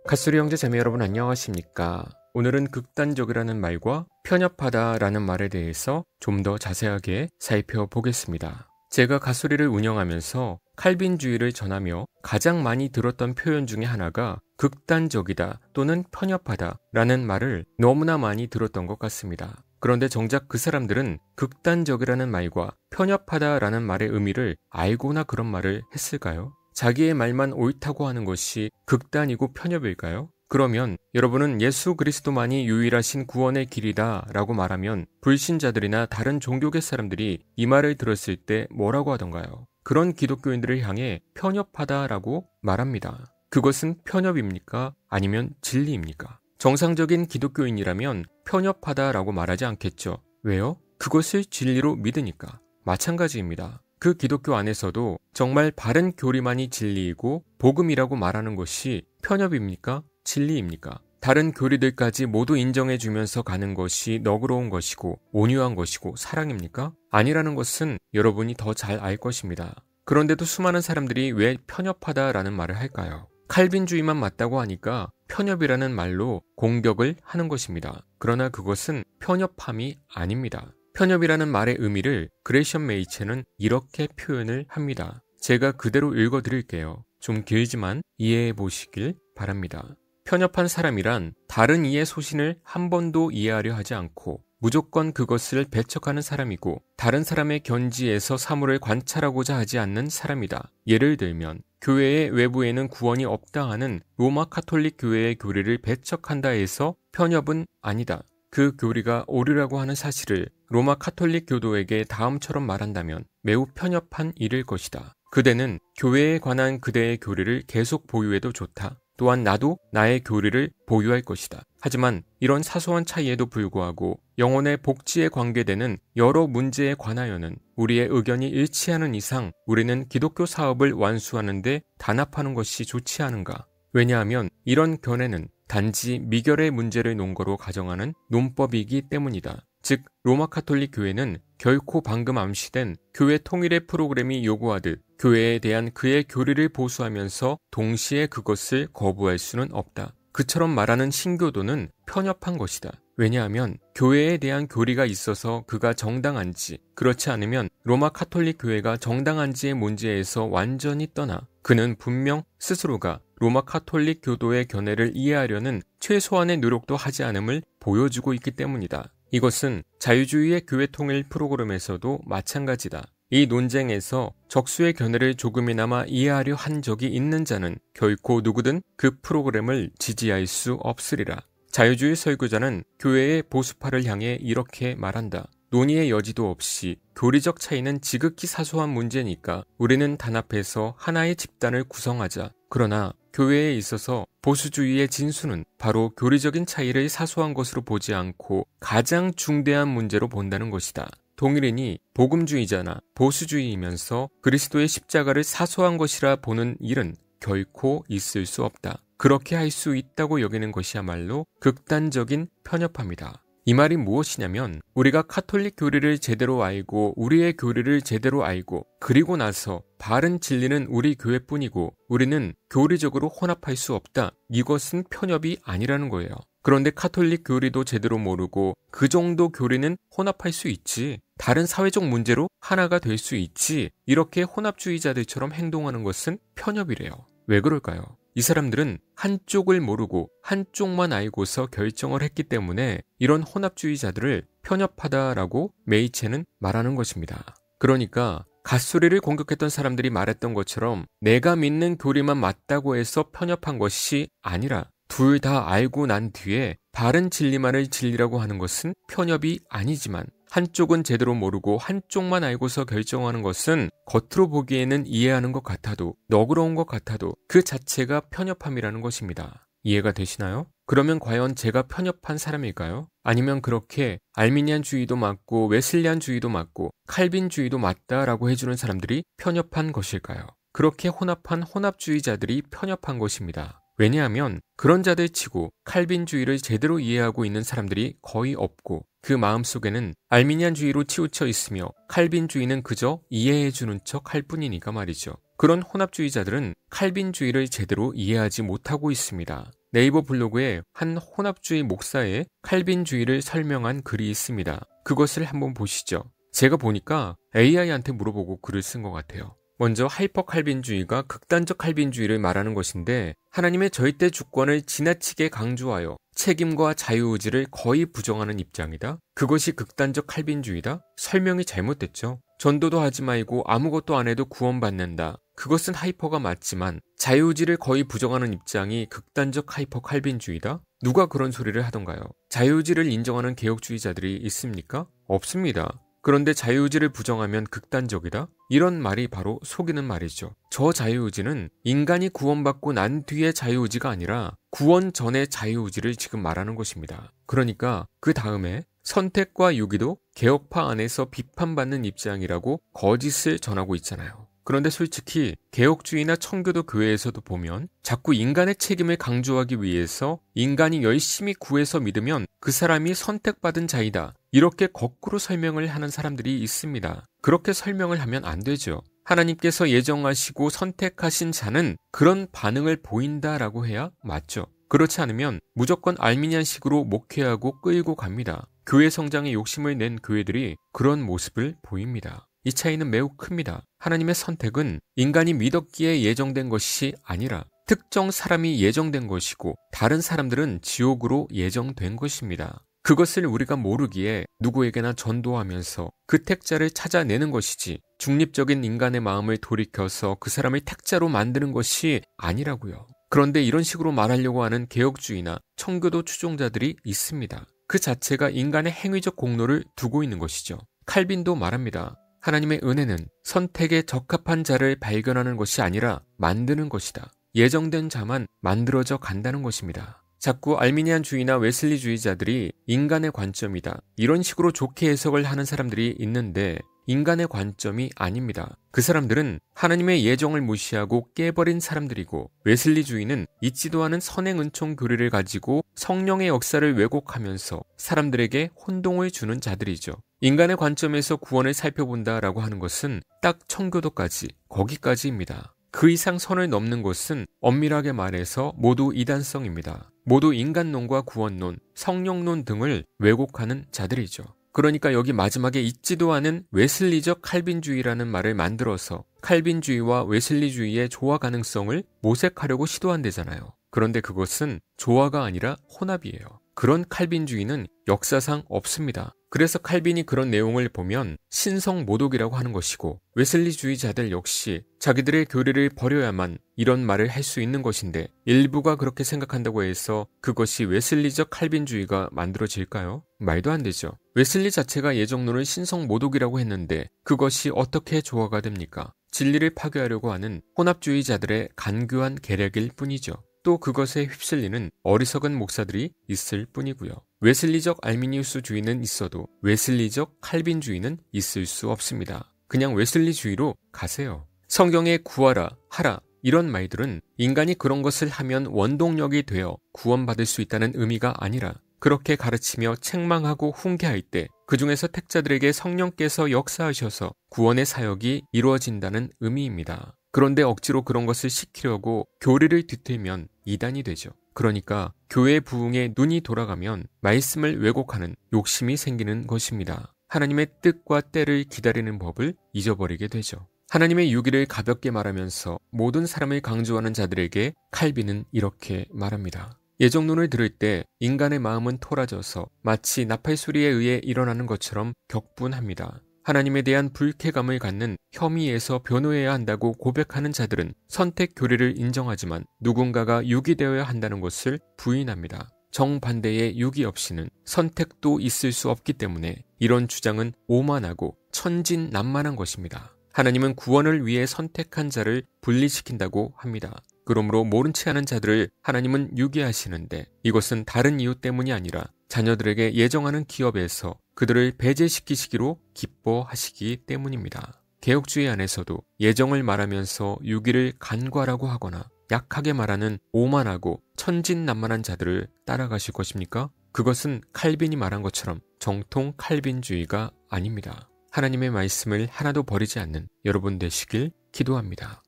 갓소리 형제 자매 여러분 안녕하십니까? 오늘은 극단적이라는 말과 편협하다라는 말에 대해서 좀 더 자세하게 살펴보겠습니다. 제가 갓소리를 운영하면서 칼빈주의를 전하며 가장 많이 들었던 표현 중에 하나가 극단적이다 또는 편협하다라는 말을 너무나 많이 들었던 것 같습니다. 그런데 정작 그 사람들은 극단적이라는 말과 편협하다라는 말의 의미를 알고나 그런 말을 했을까요? 자기의 말만 옳다고 하는 것이 극단이고 편협일까요? 그러면 여러분은 예수 그리스도만이 유일하신 구원의 길이다 라고 말하면 불신자들이나 다른 종교계 사람들이 이 말을 들었을 때 뭐라고 하던가요? 그런 기독교인들을 향해 편협하다라고 말합니다. 그것은 편협입니까? 아니면 진리입니까? 정상적인 기독교인이라면 편협하다라고 말하지 않겠죠. 왜요? 그것을 진리로 믿으니까. 마찬가지입니다. 그 기독교 안에서도 정말 바른 교리만이 진리이고 복음이라고 말하는 것이 편협입니까? 진리입니까? 다른 교리들까지 모두 인정해주면서 가는 것이 너그러운 것이고 온유한 것이고 사랑입니까? 아니라는 것은 여러분이 더 잘 알 것입니다. 그런데도 수많은 사람들이 왜 편협하다라는 말을 할까요? 칼빈주의만 맞다고 하니까 편협이라는 말로 공격을 하는 것입니다. 그러나 그것은 편협함이 아닙니다. 편협이라는 말의 의미를 그레이션 메이체는 이렇게 표현을 합니다. 제가 그대로 읽어드릴게요. 좀 길지만 이해해 보시길 바랍니다. 편협한 사람이란 다른 이의 소신을 한 번도 이해하려 하지 않고 무조건 그것을 배척하는 사람이고 다른 사람의 견지에서 사물을 관찰하고자 하지 않는 사람이다. 예를 들면 교회의 외부에는 구원이 없다 하는 로마 카톨릭 교회의 교리를 배척한다 해서 편협은 아니다. 그 교리가 옳으라고 하는 사실을 로마 카톨릭 교도에게 다음처럼 말한다면 매우 편협한 일일 것이다. 그대는 교회에 관한 그대의 교리를 계속 보유해도 좋다. 또한 나도 나의 교리를 보유할 것이다. 하지만 이런 사소한 차이에도 불구하고 영혼의 복지에 관계되는 여러 문제에 관하여는 우리의 의견이 일치하는 이상 우리는 기독교 사업을 완수하는 데 단합하는 것이 좋지 않은가? 왜냐하면 이런 견해는 단지 미결의 문제를 논거로 가정하는 논법이기 때문이다. 즉 로마 카톨릭 교회는 결코 방금 암시된 교회 통일의 프로그램이 요구하듯 교회에 대한 그의 교리를 보수하면서 동시에 그것을 거부할 수는 없다. 그처럼 말하는 신교도는 편협한 것이다. 왜냐하면 교회에 대한 교리가 있어서 그가 정당한지 그렇지 않으면 로마 카톨릭 교회가 정당한지의 문제에서 완전히 떠나 그는 분명 스스로가 로마 카톨릭 교도의 견해를 이해하려는 최소한의 노력도 하지 않음을 보여주고 있기 때문이다. 이것은 자유주의의 교회 통일 프로그램에서도 마찬가지다. 이 논쟁에서 적수의 견해를 조금이나마 이해하려 한 적이 있는 자는 결코 누구든 그 프로그램을 지지할 수 없으리라. 자유주의 설교자는 교회의 보수파를 향해 이렇게 말한다. 논의의 여지도 없이 교리적 차이는 지극히 사소한 문제니까 우리는 단합해서 하나의 집단을 구성하자. 그러나 교회에 있어서 보수주의의 진수는 바로 교리적인 차이를 사소한 것으로 보지 않고 가장 중대한 문제로 본다는 것이다. 동일인이 복음주의자나 보수주의이면서 그리스도의 십자가를 사소한 것이라 보는 일은 결코 있을 수 없다. 그렇게 할 수 있다고 여기는 것이야말로 극단적인 편협함이다. 이 말이 무엇이냐면 우리가 카톨릭 교리를 제대로 알고 우리의 교리를 제대로 알고 그리고 나서 바른 진리는 우리 교회뿐이고 우리는 교리적으로 혼합할 수 없다. 이것은 편협이 아니라는 거예요. 그런데 카톨릭 교리도 제대로 모르고 그 정도 교리는 혼합할 수 있지. 다른 사회적 문제로 하나가 될 수 있지. 이렇게 혼합주의자들처럼 행동하는 것은 편협이래요. 왜 그럴까요? 이 사람들은 한쪽을 모르고 한쪽만 알고서 결정을 했기 때문에 이런 혼합주의자들을 편협하다라고 메이체는 말하는 것입니다. 그러니까 갓소리를 공격했던 사람들이 말했던 것처럼 내가 믿는 교리만 맞다고 해서 편협한 것이 아니라 둘 다 알고 난 뒤에 바른 진리만을 진리라고 하는 것은 편협이 아니지만 한쪽은 제대로 모르고 한쪽만 알고서 결정하는 것은 겉으로 보기에는 이해하는 것 같아도 너그러운 것 같아도 그 자체가 편협함이라는 것입니다. 이해가 되시나요? 그러면 과연 제가 편협한 사람일까요? 아니면 그렇게 알미니안주의도 맞고 웨슬리안주의도 맞고 칼빈주의도 맞다라고 해주는 사람들이 편협한 것일까요? 그렇게 혼합한 혼합주의자들이 편협한 것입니다. 왜냐하면 그런 자들 치고 칼빈주의를 제대로 이해하고 있는 사람들이 거의 없고 그 마음속에는 알미니안주의로 치우쳐 있으며 칼빈주의는 그저 이해해주는 척 할 뿐이니까 말이죠. 그런 혼합주의자들은 칼빈주의를 제대로 이해하지 못하고 있습니다. 네이버 블로그에 한 혼합주의 목사의 칼빈주의를 설명한 글이 있습니다. 그것을 한번 보시죠. 제가 보니까 AI한테 물어보고 글을 쓴 것 같아요. 먼저 하이퍼 칼빈주의가 극단적 칼빈주의를 말하는 것인데 하나님의 절대 주권을 지나치게 강조하여 책임과 자유의지를 거의 부정하는 입장이다. 그것이 극단적 칼빈주의다. 설명이 잘못됐죠. 전도도 하지 말고 아무것도 안 해도 구원받는다. 그것은 하이퍼가 맞지만 자유의지를 거의 부정하는 입장이 극단적 하이퍼 칼빈주의다? 누가 그런 소리를 하던가요? 자유의지를 인정하는 개혁주의자들이 있습니까? 없습니다. 그런데 자유의지를 부정하면 극단적이다? 이런 말이 바로 속이는 말이죠. 저 자유의지는 인간이 구원받고 난 뒤의 자유의지가 아니라 구원 전의 자유의지를 지금 말하는 것입니다. 그러니까 그 다음에 선택과 유기도 개혁파 안에서 비판받는 입장이라고 거짓을 전하고 있잖아요. 그런데 솔직히 개혁주의나 청교도 교회에서도 보면 자꾸 인간의 책임을 강조하기 위해서 인간이 열심히 구해서 믿으면 그 사람이 선택받은 자이다. 이렇게 거꾸로 설명을 하는 사람들이 있습니다. 그렇게 설명을 하면 안 되죠. 하나님께서 예정하시고 선택하신 자는 그런 반응을 보인다라고 해야 맞죠. 그렇지 않으면 무조건 알미니안식으로 목회하고 끌고 갑니다. 교회 성장에 욕심을 낸 교회들이 그런 모습을 보입니다. 이 차이는 매우 큽니다. 하나님의 선택은 인간이 믿었기에 예정된 것이 아니라 특정 사람이 예정된 것이고 다른 사람들은 지옥으로 예정된 것입니다. 그것을 우리가 모르기에 누구에게나 전도하면서 그 택자를 찾아내는 것이지 중립적인 인간의 마음을 돌이켜서 그 사람을 택자로 만드는 것이 아니라고요. 그런데 이런 식으로 말하려고 하는 개혁주의나 청교도 추종자들이 있습니다. 그 자체가 인간의 행위적 공로를 두고 있는 것이죠. 칼빈도 말합니다. 하나님의 은혜는 선택에 적합한 자를 발견하는 것이 아니라 만드는 것이다. 예정된 자만 만들어져 간다는 것입니다. 자꾸 알미니안주의나 웨슬리주의자들이 인간의 관점이다. 이런 식으로 좋게 해석을 하는 사람들이 있는데 인간의 관점이 아닙니다. 그 사람들은 하나님의 예정을 무시하고 깨버린 사람들이고 웨슬리주의는 있지도 않은 선행은총 교리를 가지고 성령의 역사를 왜곡하면서 사람들에게 혼동을 주는 자들이죠. 인간의 관점에서 구원을 살펴본다라고 하는 것은 딱 청교도까지 거기까지입니다. 그 이상 선을 넘는 것은 엄밀하게 말해서 모두 이단성입니다. 모두 인간론과 구원론, 성령론 등을 왜곡하는 자들이죠. 그러니까 여기 마지막에 있지도 않은 웨슬리적 칼빈주의라는 말을 만들어서 칼빈주의와 웨슬리주의의 조화 가능성을 모색하려고 시도한대잖아요. 그런데 그것은 조화가 아니라 혼합이에요. 그런 칼빈주의는 역사상 없습니다. 그래서 칼빈이 그런 내용을 보면 신성 모독이라고 하는 것이고 웨슬리주의자들 역시 자기들의 교리를 버려야만 이런 말을 할 수 있는 것인데 일부가 그렇게 생각한다고 해서 그것이 웨슬리적 칼빈주의가 만들어질까요? 말도 안 되죠. 웨슬리 자체가 예정론을 신성 모독이라고 했는데 그것이 어떻게 조화가 됩니까? 진리를 파괴하려고 하는 혼합주의자들의 간교한 계략일 뿐이죠. 또 그것에 휩쓸리는 어리석은 목사들이 있을 뿐이고요. 웨슬리적 알미니우스주의는 있어도 웨슬리적 칼빈주의는 있을 수 없습니다. 그냥 웨슬리주의로 가세요. 성경에 구하라, 하라 이런 말들은 인간이 그런 것을 하면 원동력이 되어 구원받을 수 있다는 의미가 아니라 그렇게 가르치며 책망하고 훈계할 때 그 중에서 택자들에게 성령께서 역사하셔서 구원의 사역이 이루어진다는 의미입니다. 그런데 억지로 그런 것을 시키려고 교리를 뒤틀면 이단이 되죠. 그러니까 교회 부흥에 눈이 돌아가면 말씀을 왜곡하는 욕심이 생기는 것입니다. 하나님의 뜻과 때를 기다리는 법을 잊어버리게 되죠. 하나님의 유기를 가볍게 말하면서 모든 사람을 강조하는 자들에게 칼빈은 이렇게 말합니다. 예정론을 들을 때 인간의 마음은 토라져서 마치 나팔소리에 의해 일어나는 것처럼 격분합니다. 하나님에 대한 불쾌감을 갖는 혐의에서 변호해야 한다고 고백하는 자들은 선택 교리를 인정하지만 누군가가 유기되어야 한다는 것을 부인합니다. 정반대의 유기 없이는 선택도 있을 수 없기 때문에 이런 주장은 오만하고 천진난만한 것입니다. 하나님은 구원을 위해 선택한 자를 분리시킨다고 합니다. 그러므로 모른 채 하는 자들을 하나님은 유기하시는데 이것은 다른 이유 때문이 아니라 자녀들에게 예정하는 기업에서 그들을 배제시키시기로 기뻐하시기 때문입니다. 개혁주의 안에서도 예정을 말하면서 유기를 간과라고 하거나 약하게 말하는 오만하고 천진난만한 자들을 따라가실 것입니까? 그것은 칼빈이 말한 것처럼 정통 칼빈주의가 아닙니다. 하나님의 말씀을 하나도 버리지 않는 여러분 되시길 기도합니다.